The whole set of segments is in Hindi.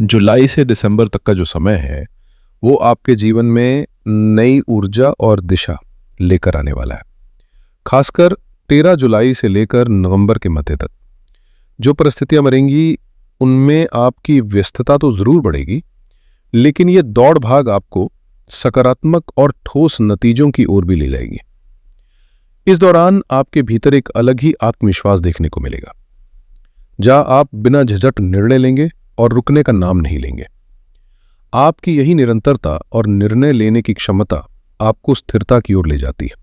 जुलाई से दिसंबर तक का जो समय है वो आपके जीवन में नई ऊर्जा और दिशा लेकर आने वाला है। खासकर 13 जुलाई से लेकर नवंबर के मध्य तक जो परिस्थितियां बनेंगी उनमें आपकी व्यस्तता तो जरूर बढ़ेगी, लेकिन ये दौड़ भाग आपको सकारात्मक और ठोस नतीजों की ओर भी ले जाएगी। इस दौरान आपके भीतर एक अलग ही आत्मविश्वास देखने को मिलेगा, जहां आप बिना झिझक निर्णय लेंगे और रुकने का नाम नहीं लेंगे। आपकी यही निरंतरता और निर्णय लेने की क्षमता आपको स्थिरता की ओर ले जाती है।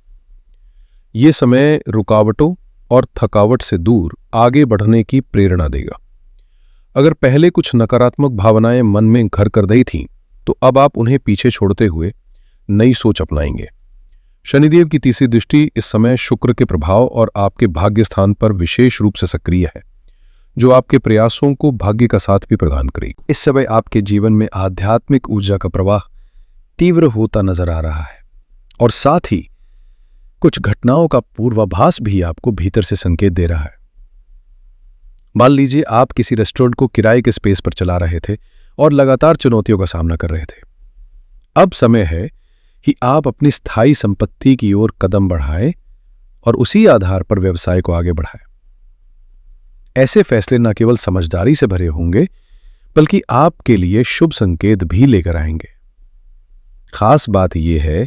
ये समय रुकावटों और थकावट से दूर आगे बढ़ने की प्रेरणा देगा। अगर पहले कुछ नकारात्मक भावनाएं मन में घर कर रही थीं, तो अब आप उन्हें पीछे छोड़ते हुए नई सोच अपनाएंगे। शनिदेव की तीसरी दृष्टि इस समय शुक्र के प्रभाव और आपके भाग्य स्थान पर विशेष रूप से सक्रिय है, जो आपके प्रयासों को भाग्य का साथ भी प्रदान करेगी। इस समय आपके जीवन में आध्यात्मिक ऊर्जा का प्रवाह तीव्र होता नजर आ रहा है और साथ ही कुछ घटनाओं का पूर्वाभास भी आपको भीतर से संकेत दे रहा है। मान लीजिए आप किसी रेस्टोरेंट को किराए के स्पेस पर चला रहे थे और लगातार चुनौतियों का सामना कर रहे थे। अब समय है कि आप अपनी स्थायी संपत्ति की ओर कदम बढ़ाएं और उसी आधार पर व्यवसाय को आगे बढ़ाएं। ऐसे फैसले न केवल समझदारी से भरे होंगे, बल्कि आपके लिए शुभ संकेत भी लेकर आएंगे। खास बात यह है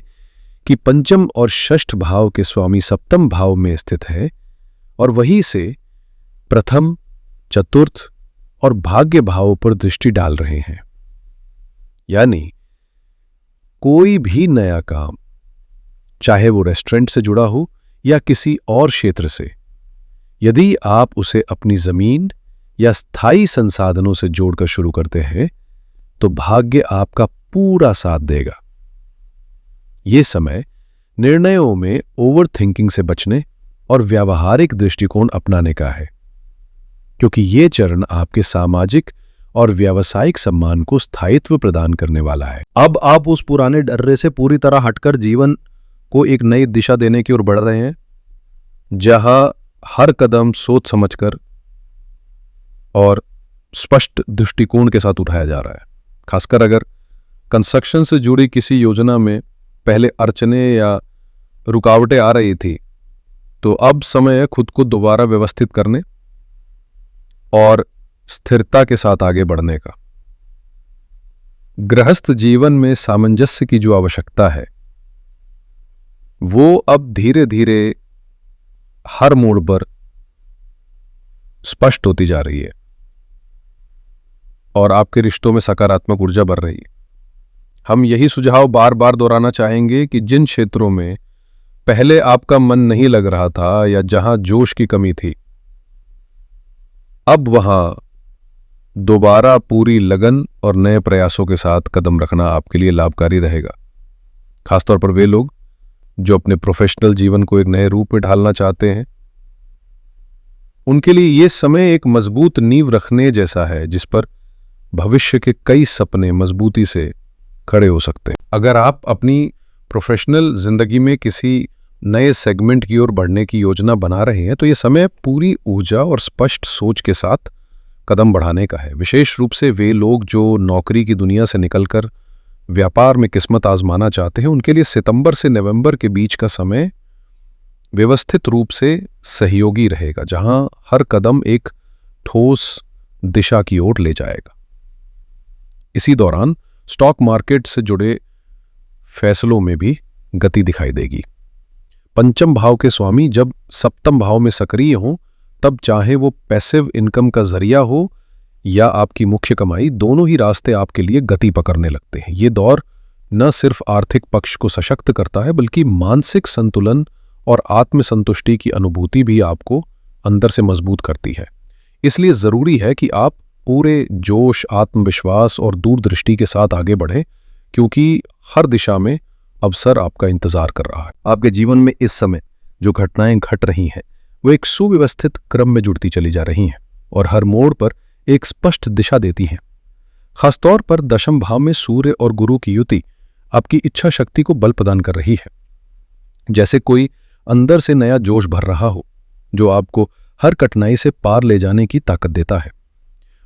कि पंचम और षष्ठ भाव के स्वामी सप्तम भाव में स्थित है और वहीं से प्रथम, चतुर्थ और भाग्य भावों पर दृष्टि डाल रहे हैं। यानी कोई भी नया काम, चाहे वो रेस्टोरेंट से जुड़ा हो या किसी और क्षेत्र से, यदि आप उसे अपनी जमीन या स्थायी संसाधनों से जोड़कर शुरू करते हैं, तो भाग्य आपका पूरा साथ देगा। यह समय निर्णयों में ओवर थिंकिंग से बचने और व्यावहारिक दृष्टिकोण अपनाने का है, क्योंकि यह चरण आपके सामाजिक और व्यावसायिक सम्मान को स्थायित्व प्रदान करने वाला है। अब आप उस पुराने डर्रे से पूरी तरह हटकर जीवन को एक नई दिशा देने की ओर बढ़ रहे हैं, जहां हर कदम सोच समझकर और स्पष्ट दृष्टिकोण के साथ उठाया जा रहा है। खासकर अगर कंस्ट्रक्शन से जुड़ी किसी योजना में पहले अड़चने या रुकावटें आ रही थी, तो अब समय है खुद को दोबारा व्यवस्थित करने और स्थिरता के साथ आगे बढ़ने का। गृहस्थ जीवन में सामंजस्य की जो आवश्यकता है, वो अब धीरे धीरे हर मोड़ पर स्पष्ट होती जा रही है और आपके रिश्तों में सकारात्मक ऊर्जा बढ़ रही है। हम यही सुझाव बार बार दोहराना चाहेंगे कि जिन क्षेत्रों में पहले आपका मन नहीं लग रहा था या जहां जोश की कमी थी, अब वहां दोबारा पूरी लगन और नए प्रयासों के साथ कदम रखना आपके लिए लाभकारी रहेगा। खासतौर पर वे लोग जो अपने प्रोफेशनल जीवन को एक नए रूप में ढालना चाहते हैं, उनके लिए यह समय एक मजबूत नींव रखने जैसा है, जिस पर भविष्य के कई सपने मजबूती से खड़े हो सकते हैं। अगर आप अपनी प्रोफेशनल जिंदगी में किसी नए सेगमेंट की ओर बढ़ने की योजना बना रहे हैं, तो यह समय पूरी ऊर्जा और स्पष्ट सोच के साथ कदम बढ़ाने का है। विशेष रूप से वे लोग जो नौकरी की दुनिया से निकलकर व्यापार में किस्मत आजमाना चाहते हैं, उनके लिए सितंबर से नवंबर के बीच का समय व्यवस्थित रूप से सहयोगी रहेगा, जहां हर कदम एक ठोस दिशा की ओर ले जाएगा। इसी दौरान स्टॉक मार्केट से जुड़े फैसलों में भी गति दिखाई देगी। पंचम भाव के स्वामी जब सप्तम भाव में सक्रिय हों, तब चाहे वो पैसिव इनकम का जरिया हो या आपकी मुख्य कमाई, दोनों ही रास्ते आपके लिए गति पकड़ने लगते हैं। ये दौर न सिर्फ आर्थिक पक्ष को सशक्त करता है, बल्कि मानसिक संतुलन और आत्मसंतुष्टि की अनुभूति भी आपको अंदर से मजबूत करती है। इसलिए जरूरी है कि आप पूरे जोश, आत्मविश्वास और दूरदृष्टि के साथ आगे बढ़ें, क्योंकि हर दिशा में अवसर आपका इंतजार कर रहा है। आपके जीवन में इस समय जो घटनाएं घट रही हैं, वो एक सुव्यवस्थित क्रम में जुड़ती चली जा रही हैं और हर मोड़ पर एक स्पष्ट दिशा देती हैं। खासतौर पर दशम भाव में सूर्य और गुरु की युति आपकी इच्छा शक्ति को बल प्रदान कर रही है, जैसे कोई अंदर से नया जोश भर रहा हो, जो आपको हर कठिनाई से पार ले जाने की ताकत देता है।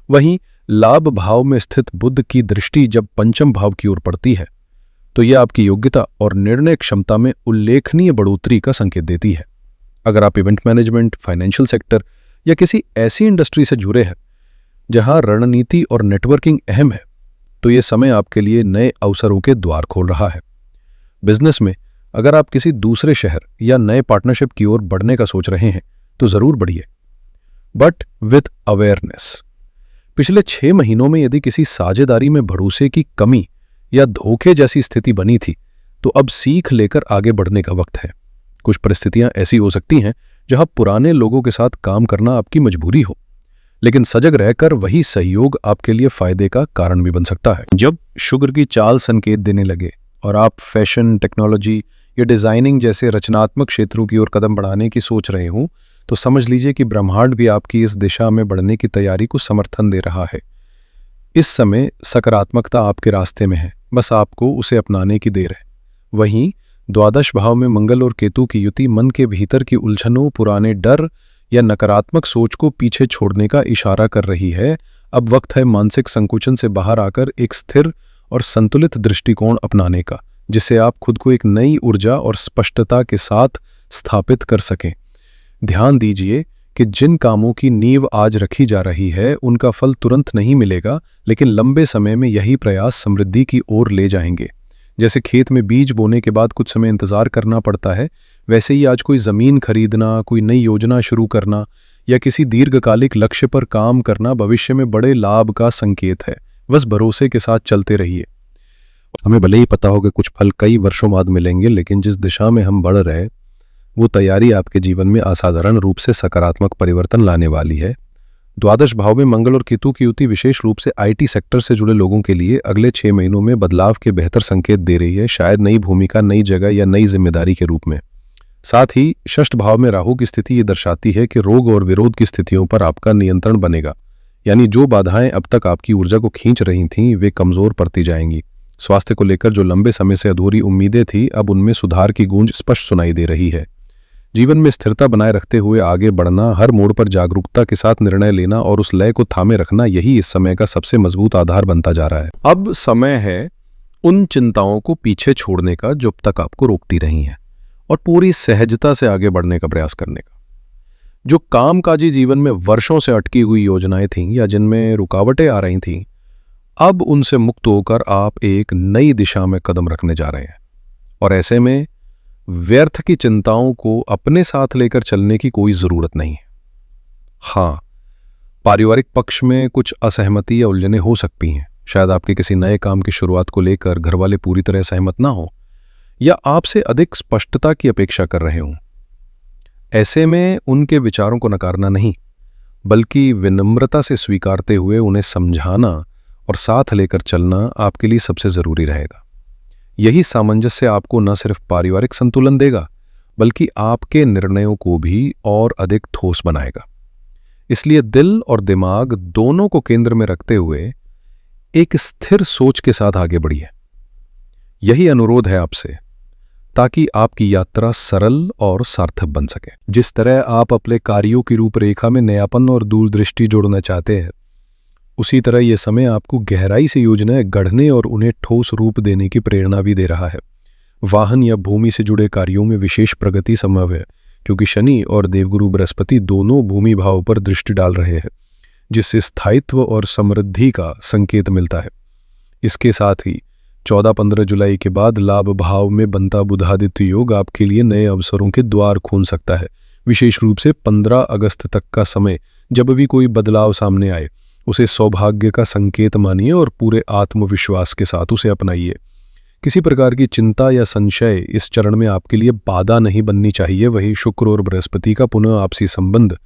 वहीं लाभ भाव में स्थित बुध की दृष्टि जब पंचम भाव की ओर पड़ती है तो यह आपकी योग्यता और निर्णय क्षमता में उल्लेखनीय बढ़ोतरी का संकेत देती है। अगर आप इवेंट मैनेजमेंट, फाइनेंशियल सेक्टर या किसी ऐसी इंडस्ट्री से जुड़े हैं जहां रणनीति और नेटवर्किंग अहम है, तो यह समय आपके लिए नए अवसरों के द्वार खोल रहा है। बिजनेस में अगर आप किसी दूसरे शहर या नए पार्टनरशिप की ओर बढ़ने का सोच रहे हैं तो जरूर बढ़िए, बट विथ अवेयरनेस। पिछले 6 महीनों में यदि किसी साझेदारी में भरोसे की कमी या धोखे जैसी स्थिति बनी थी तो अब सीख लेकर आगे बढ़ने का वक्त है। कुछ परिस्थितियां ऐसी हो सकती हैं जहां पुराने लोगों के साथ काम करना आपकी मजबूरी हो, लेकिन सजग रहकर वही सहयोग आपके लिए फायदे का कारण भी बन सकता है। जब शुगर की चाल संकेत देने लगे और आप फैशन, टेक्नोलॉजी या डिजाइनिंग जैसे रचनात्मक क्षेत्रों की ओर कदम बढ़ाने की सोच रहे हों तो समझ लीजिए कि ब्रह्मांड भी आपकी इस दिशा में बढ़ने की तैयारी को समर्थन दे रहा है। इस समय सकारात्मकता आपके रास्ते में है, बस आपको उसे अपनाने की देर है। वहीं द्वादश भाव में मंगल और केतु की युति मन के भीतर की उलझनों, पुराने डर या नकारात्मक सोच को पीछे छोड़ने का इशारा कर रही है। अब वक्त है मानसिक संकुचन से बाहर आकर एक स्थिर और संतुलित दृष्टिकोण अपनाने का, जिससे आप खुद को एक नई ऊर्जा और स्पष्टता के साथ स्थापित कर सकें। ध्यान दीजिए कि जिन कामों की नींव आज रखी जा रही है उनका फल तुरंत नहीं मिलेगा, लेकिन लंबे समय में यही प्रयास समृद्धि की ओर ले जाएंगे। जैसे खेत में बीज बोने के बाद कुछ समय इंतजार करना पड़ता है, वैसे ही आज कोई जमीन खरीदना, कोई नई योजना शुरू करना या किसी दीर्घकालिक लक्ष्य पर काम करना भविष्य में बड़े लाभ का संकेत है। बस भरोसे के साथ चलते रहिए। हमें भले ही पता हो कि कुछ फल कई वर्षों बाद मिलेंगे, लेकिन जिस दिशा में हम बढ़ रहे वो तैयारी आपके जीवन में असाधारण रूप से सकारात्मक परिवर्तन लाने वाली है। द्वादश भाव में मंगल और केतु की युति विशेष रूप से आईटी सेक्टर से जुड़े लोगों के लिए अगले 6 महीनों में बदलाव के बेहतर संकेत दे रही है, शायद नई भूमिका, नई जगह या नई जिम्मेदारी के रूप में। साथ ही षष्ठ भाव में राहु की स्थिति ये दर्शाती है कि रोग और विरोध की स्थितियों पर आपका नियंत्रण बनेगा, यानी जो बाधाएं अब तक आपकी ऊर्जा को खींच रही थीं वे कमजोर पड़ती जाएंगी। स्वास्थ्य को लेकर जो लंबे समय से अधूरी उम्मीदें थी, अब उनमें सुधार की गूंज स्पष्ट सुनाई दे रही है। जीवन में स्थिरता बनाए रखते हुए आगे बढ़ना, हर मोड़ पर जागरूकता के साथ निर्णय लेना और उस लय को थामे रखना, यही इस समय का सबसे मजबूत आधार बनता जा रहा है। अब समय है उन चिंताओं को पीछे छोड़ने का जो अब तक आपको रोकती रही हैं और पूरी सहजता से आगे बढ़ने का प्रयास करने का। जो कामकाजी जीवन में वर्षों से अटकी हुई योजनाएं थीं या जिनमें रुकावटें आ रही थीं, अब उनसे मुक्त होकर आप एक नई दिशा में कदम रखने जा रहे हैं। और ऐसे में व्यर्थ की चिंताओं को अपने साथ लेकर चलने की कोई जरूरत नहीं है। हाँ, पारिवारिक पक्ष में कुछ असहमति या उलझनें हो सकती हैं। शायद आपके किसी नए काम की शुरुआत को लेकर घरवाले पूरी तरह सहमत ना हो या आपसे अधिक स्पष्टता की अपेक्षा कर रहे हों। ऐसे में उनके विचारों को नकारना नहीं, बल्कि विनम्रता से स्वीकारते हुए उन्हें समझाना और साथ लेकर चलना आपके लिए सबसे जरूरी रहेगा। यही सामंजस्य आपको न सिर्फ पारिवारिक संतुलन देगा, बल्कि आपके निर्णयों को भी और अधिक ठोस बनाएगा। इसलिए दिल और दिमाग दोनों को केंद्र में रखते हुए एक स्थिर सोच के साथ आगे बढ़िए। यही अनुरोध है आपसे, ताकि आपकी यात्रा सरल और सार्थक बन सके। जिस तरह आप अपने कार्यों की रूपरेखा में नयापन और दूरदृष्टि जोड़ना चाहते हैं, उसी तरह यह समय आपको गहराई से योजनाएं गढ़ने और उन्हें ठोस रूप देने की प्रेरणा भी दे रहा है। वाहन या भूमि से जुड़े कार्यों में विशेष प्रगति संभव है, क्योंकि शनि और देवगुरु बृहस्पति दोनों भूमि भाव पर दृष्टि डाल रहे हैं, जिससे स्थायित्व और समृद्धि का संकेत मिलता है। इसके साथ ही 14-15 जुलाई के बाद लाभ भाव में बनता बुधादित्य योग आपके लिए नए अवसरों के द्वार खोल सकता है। विशेष रूप से 15 अगस्त तक का समय, जब भी कोई बदलाव सामने आए, उसे सौभाग्य का संकेत मानिए और पूरे आत्मविश्वास के साथ उसे अपनाइए। किसी प्रकार की चिंता या संशय इस चरण में आपके लिए बाधा नहीं बननी चाहिए। वही शुक्र और बृहस्पति का पुनः आपसी संबंध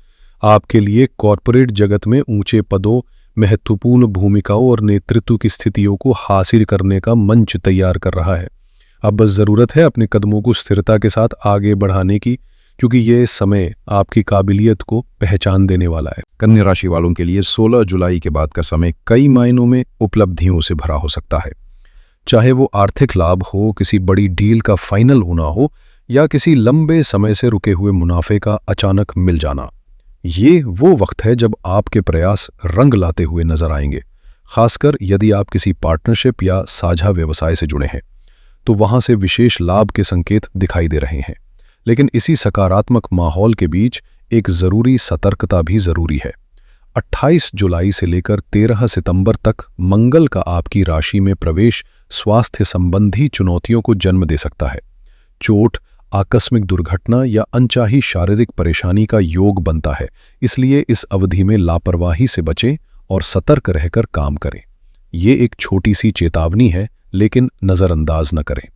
आपके लिए कॉरपोरेट जगत में ऊंचे पदों, महत्वपूर्ण भूमिकाओं और नेतृत्व की स्थितियों को हासिल करने का मंच तैयार कर रहा है। अब बस जरूरत है अपने कदमों को स्थिरता के साथ आगे बढ़ाने की, क्योंकि ये समय आपकी काबिलियत को पहचान देने वाला है। कन्या राशि वालों के लिए 16 जुलाई के बाद का समय कई मायनों में उपलब्धियों से भरा हो सकता है। चाहे वो आर्थिक लाभ हो, किसी बड़ी डील का फाइनल होना हो या किसी लंबे समय से रुके हुए मुनाफे का अचानक मिल जाना। ये वो वक्त है जब आपके प्रयास रंग लाते हुए नजर आएंगे, खासकर यदि आप किसी पार्टनरशिप या साझा व्यवसाय से जुड़े हैं तो वहां से विशेष लाभ के संकेत दिखाई दे रहे हैं। लेकिन इसी सकारात्मक माहौल के बीच एक जरूरी सतर्कता भी जरूरी है। 28 जुलाई से लेकर 13 सितंबर तक मंगल का आपकी राशि में प्रवेश स्वास्थ्य संबंधी चुनौतियों को जन्म दे सकता है। चोट, आकस्मिक दुर्घटना या अनचाही शारीरिक परेशानी का योग बनता है, इसलिए इस अवधि में लापरवाही से बचें और सतर्क रहकर काम करें। ये एक छोटी सी चेतावनी है, लेकिन नजरअंदाज न करें।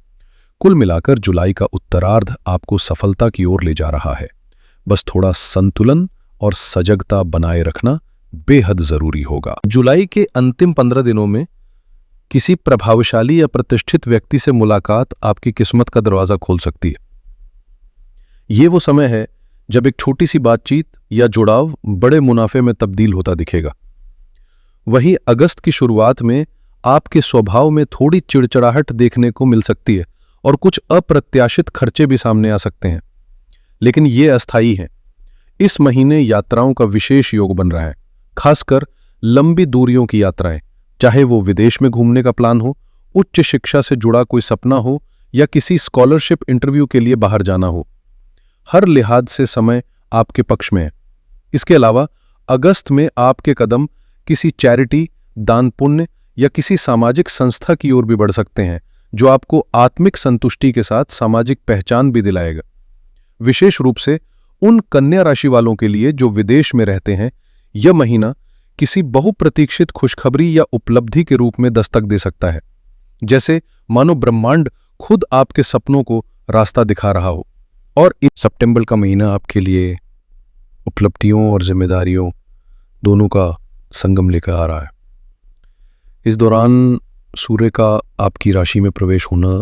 कुल मिलाकर जुलाई का उत्तरार्ध आपको सफलता की ओर ले जा रहा है। बस थोड़ा संतुलन और सजगता बनाए रखना बेहद जरूरी होगा। जुलाई के अंतिम 15 दिनों में किसी प्रभावशाली या प्रतिष्ठित व्यक्ति से मुलाकात आपकी किस्मत का दरवाजा खोल सकती है। ये वो समय है जब एक छोटी सी बातचीत या जुड़ाव बड़े मुनाफे में तब्दील होता दिखेगा। वहीं अगस्त की शुरुआत में आपके स्वभाव में थोड़ी चिड़चिड़ाहट देखने को मिल सकती है और कुछ अप्रत्याशित खर्चे भी सामने आ सकते हैं, लेकिन ये अस्थायी हैं। इस महीने यात्राओं का विशेष योग बन रहा है, खासकर लंबी दूरियों की यात्राएं, चाहे वो विदेश में घूमने का प्लान हो, उच्च शिक्षा से जुड़ा कोई सपना हो या किसी स्कॉलरशिप इंटरव्यू के लिए बाहर जाना हो। हर लिहाज से समय आपके पक्ष में है। इसके अलावा अगस्त में आपके कदम किसी चैरिटी, दान पुण्य या किसी सामाजिक संस्था की ओर भी बढ़ सकते हैं, जो आपको आत्मिक संतुष्टि के साथ सामाजिक पहचान भी दिलाएगा। विशेष रूप से उन कन्या राशि वालों के लिए जो विदेश में रहते हैं, यह महीना किसी बहुप्रतीक्षित खुशखबरी या उपलब्धि के रूप में दस्तक दे सकता है, जैसे मानो ब्रह्मांड खुद आपके सपनों को रास्ता दिखा रहा हो। और सितंबर का महीना आपके लिए उपलब्धियों और जिम्मेदारियों दोनों का संगम लेकर आ रहा है। इस दौरान सूर्य का आपकी राशि में प्रवेश होना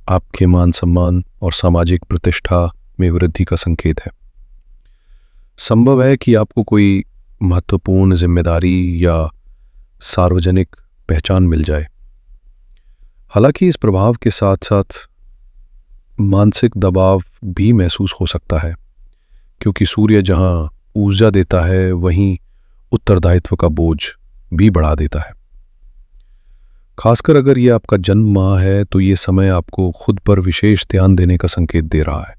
आपके मान सम्मान और सामाजिक प्रतिष्ठा में वृद्धि का संकेत है। संभव है कि आपको कोई महत्वपूर्ण जिम्मेदारी या सार्वजनिक पहचान मिल जाए। हालांकि इस प्रभाव के साथ साथ मानसिक दबाव भी महसूस हो सकता है, क्योंकि सूर्य जहां ऊर्जा देता है वहीं उत्तरदायित्व का बोझ भी बढ़ा देता है। खासकर अगर यह आपका जन्म माह है तो ये समय आपको खुद पर विशेष ध्यान देने का संकेत दे रहा है।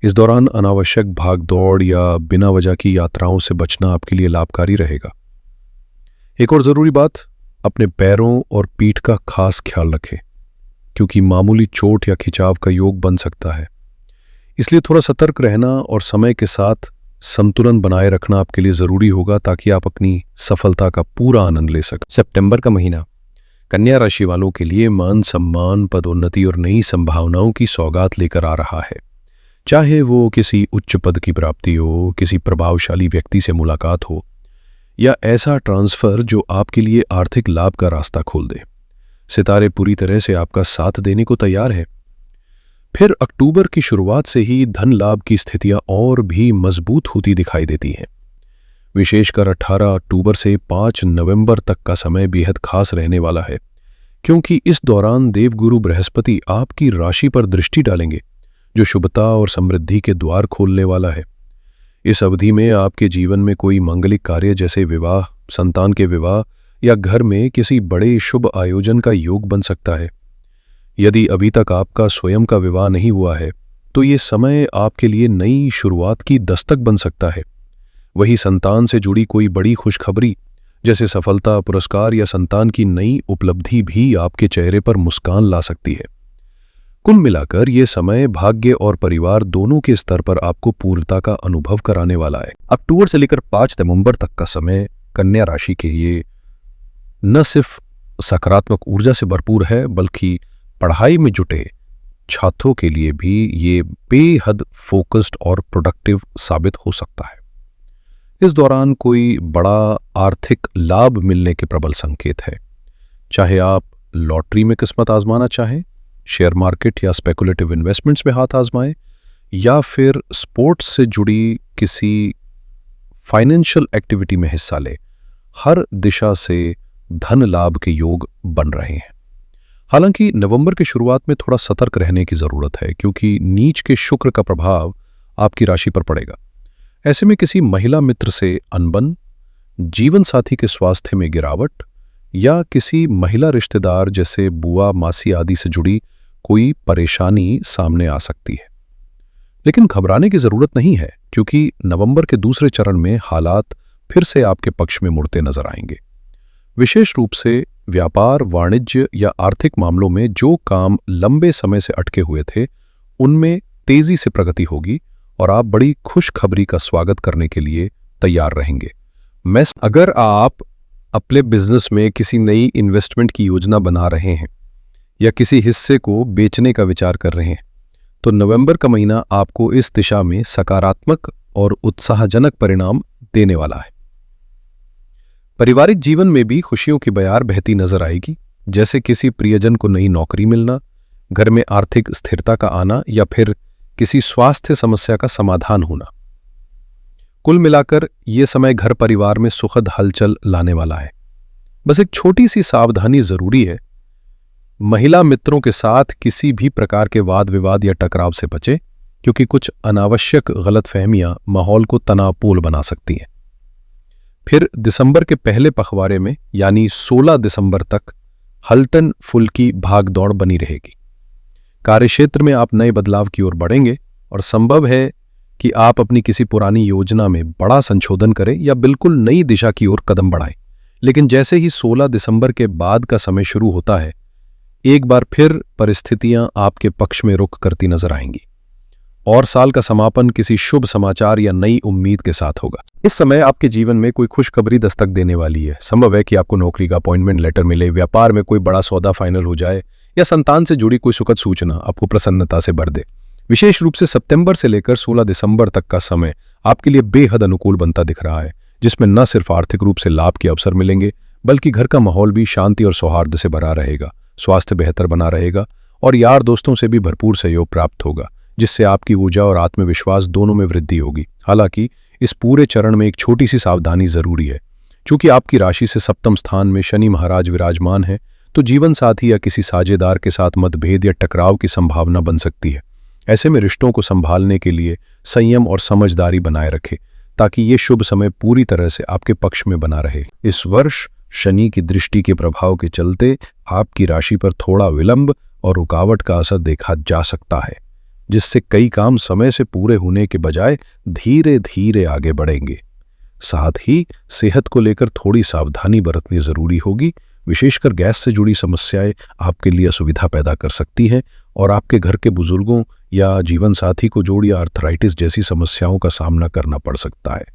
इस दौरान अनावश्यक भाग दौड़ या बिना वजह की यात्राओं से बचना आपके लिए लाभकारी रहेगा। एक और जरूरी बात, अपने पैरों और पीठ का खास ख्याल रखें, क्योंकि मामूली चोट या खिंचाव का योग बन सकता है। इसलिए थोड़ा सतर्क रहना और समय के साथ संतुलन बनाए रखना आपके लिए जरूरी होगा, ताकि आप अपनी सफलता का पूरा आनंद ले सकें। सितंबर का महीना कन्या राशि वालों के लिए मान सम्मान, पदोन्नति और नई संभावनाओं की सौगात लेकर आ रहा है। चाहे वो किसी उच्च पद की प्राप्ति हो, किसी प्रभावशाली व्यक्ति से मुलाकात हो या ऐसा ट्रांसफर जो आपके लिए आर्थिक लाभ का रास्ता खोल दे, सितारे पूरी तरह से आपका साथ देने को तैयार है। फिर अक्टूबर की शुरुआत से ही धन लाभ की स्थितियां और भी मजबूत होती दिखाई देती हैं। विशेषकर 18 अक्टूबर से 5 नवंबर तक का समय बेहद खास रहने वाला है, क्योंकि इस दौरान देवगुरु बृहस्पति आपकी राशि पर दृष्टि डालेंगे, जो शुभता और समृद्धि के द्वार खोलने वाला है। इस अवधि में आपके जीवन में कोई मांगलिक कार्य जैसे विवाह, संतान के विवाह या घर में किसी बड़े शुभ आयोजन का योग बन सकता है। यदि अभी तक आपका स्वयं का विवाह नहीं हुआ है तो ये समय आपके लिए नई शुरुआत की दस्तक बन सकता है। वही संतान से जुड़ी कोई बड़ी खुशखबरी जैसे सफलता, पुरस्कार या संतान की नई उपलब्धि भी आपके चेहरे पर मुस्कान ला सकती है। कुल मिलाकर ये समय भाग्य और परिवार दोनों के स्तर पर आपको पूर्णता का अनुभव कराने वाला है। अक्टूबर से लेकर 5 नवंबर तक का समय कन्या राशि के लिए न सिर्फ सकारात्मक ऊर्जा से भरपूर है, बल्कि पढ़ाई में जुटे छात्रों के लिए भी ये बेहद फोकस्ड और प्रोडक्टिव साबित हो सकता है। इस दौरान कोई बड़ा आर्थिक लाभ मिलने के प्रबल संकेत है। चाहे आप लॉटरी में किस्मत आजमाना चाहें, शेयर मार्केट या स्पेकुलेटिव इन्वेस्टमेंट्स में हाथ आजमाएं, या फिर स्पोर्ट्स से जुड़ी किसी फाइनेंशियल एक्टिविटी में हिस्सा ले, हर दिशा से धन लाभ के योग बन रहे हैं। हालांकि नवंबर की शुरुआत में थोड़ा सतर्क रहने की जरूरत है, क्योंकि नीच के शुक्र का प्रभाव आपकी राशि पर पड़ेगा। ऐसे में किसी महिला मित्र से अनबन, जीवन साथी के स्वास्थ्य में गिरावट या किसी महिला रिश्तेदार जैसे बुआ, मासी आदि से जुड़ी कोई परेशानी सामने आ सकती है। लेकिन घबराने की जरूरत नहीं है, क्योंकि नवंबर के दूसरे चरण में हालात फिर से आपके पक्ष में मुड़ते नजर आएंगे। विशेष रूप से व्यापार, वाणिज्य या आर्थिक मामलों में जो काम लंबे समय से अटके हुए थे, उनमें तेजी से प्रगति होगी और आप बड़ी खुशखबरी का स्वागत करने के लिए तैयार रहेंगे। अगर आप अपने बिजनेस में किसी नई इन्वेस्टमेंट की योजना बना रहे हैं या किसी हिस्से को बेचने का विचार कर रहे हैं, तो नवंबर का महीना आपको इस दिशा में सकारात्मक और उत्साहजनक परिणाम देने वाला है। पारिवारिक जीवन में भी खुशियों की बयार बहती नजर आएगी, जैसे किसी प्रियजन को नई नौकरी मिलना, घर में आर्थिक स्थिरता का आना या फिर किसी स्वास्थ्य समस्या का समाधान होना। कुल मिलाकर ये समय घर परिवार में सुखद हलचल लाने वाला है। बस एक छोटी सी सावधानी जरूरी है। महिला मित्रों के साथ किसी भी प्रकार के वाद विवाद या टकराव से बचें, क्योंकि कुछ अनावश्यक गलतफहमियां माहौल को तनावपूर्ण बना सकती हैं। फिर दिसंबर के पहले पखवाड़े में यानी 16 दिसंबर तक हल्टन फुल्की भागदौड़ बनी रहेगी। कार्यक्षेत्र में आप नए बदलाव की ओर बढ़ेंगे और संभव है कि आप अपनी किसी पुरानी योजना में बड़ा संशोधन करें या बिल्कुल नई दिशा की ओर कदम बढ़ाएं। लेकिन जैसे ही 16 दिसंबर के बाद का समय शुरू होता है, एक बार फिर परिस्थितियां आपके पक्ष में रुख करती नजर आएंगी और साल का समापन किसी शुभ समाचार या नई उम्मीद के साथ होगा। इस समय आपके जीवन में कोई खुशखबरी दस्तक देने वाली है। संभव है कि आपको नौकरी का अपॉइंटमेंट लेटर मिले, व्यापार में कोई बड़ा सौदा फाइनल हो जाए या संतान से जुड़ी कोई सुखद सूचना आपको प्रसन्नता से भर दे। विशेष रूप से सितंबर से लेकर 16 दिसंबर तक का समय आपके लिए बेहद अनुकूल बनता दिख रहा है, जिसमें न सिर्फ आर्थिक रूप से लाभ के अवसर मिलेंगे, बल्कि घर का माहौल भी शांति और सौहार्द से भरा रहेगा, स्वास्थ्य बेहतर बना रहेगा और यार दोस्तों से भी भरपूर सहयोग प्राप्त होगा, जिससे आपकी ऊर्जा और आत्मविश्वास दोनों में वृद्धि होगी। हालांकि इस पूरे चरण में एक छोटी सी सावधानी जरूरी है। चूंकि आपकी राशि से सप्तम स्थान में शनि महाराज विराजमान है, तो जीवन साथी या किसी साझेदार के साथ मतभेद या टकराव की संभावना बन सकती है। ऐसे में रिश्तों को संभालने के लिए संयम और समझदारी बनाए रखें, ताकि ये शुभ समय पूरी तरह से आपके पक्ष में बना रहे। इस वर्ष शनि की दृष्टि के प्रभाव के चलते आपकी राशि पर थोड़ा विलंब और रुकावट का असर देखा जा सकता है, जिससे कई काम समय से पूरे होने के बजाय धीरे धीरे आगे बढ़ेंगे। साथ ही सेहत को लेकर थोड़ी सावधानी बरतनी जरूरी होगी। विशेषकर गैस से जुड़ी समस्याएं आपके लिए असुविधा पैदा कर सकती हैं और आपके घर के बुजुर्गों या जीवन साथी को जोड़ या आर्थराइटिस जैसी समस्याओं का सामना करना पड़ सकता है।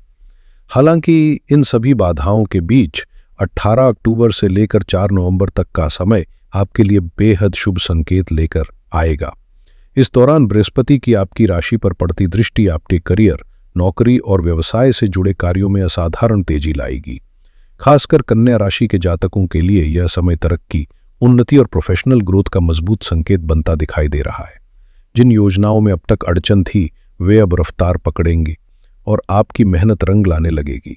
हालांकि इन सभी बाधाओं के बीच 18 अक्टूबर से लेकर 4 नवंबर तक का समय आपके लिए बेहद शुभ संकेत लेकर आएगा। इस दौरान बृहस्पति की आपकी राशि पर पड़ती दृष्टि आपके करियर, नौकरी और व्यवसाय से जुड़े कार्यों में असाधारण तेजी लाएगी। खासकर कन्या राशि के जातकों के लिए यह समय तरक्की, उन्नति और प्रोफेशनल ग्रोथ का मजबूत संकेत बनता दिखाई दे रहा है। जिन योजनाओं में अब तक अड़चन थी, वे अब रफ्तार पकड़ेंगी और आपकी मेहनत रंग लाने लगेगी।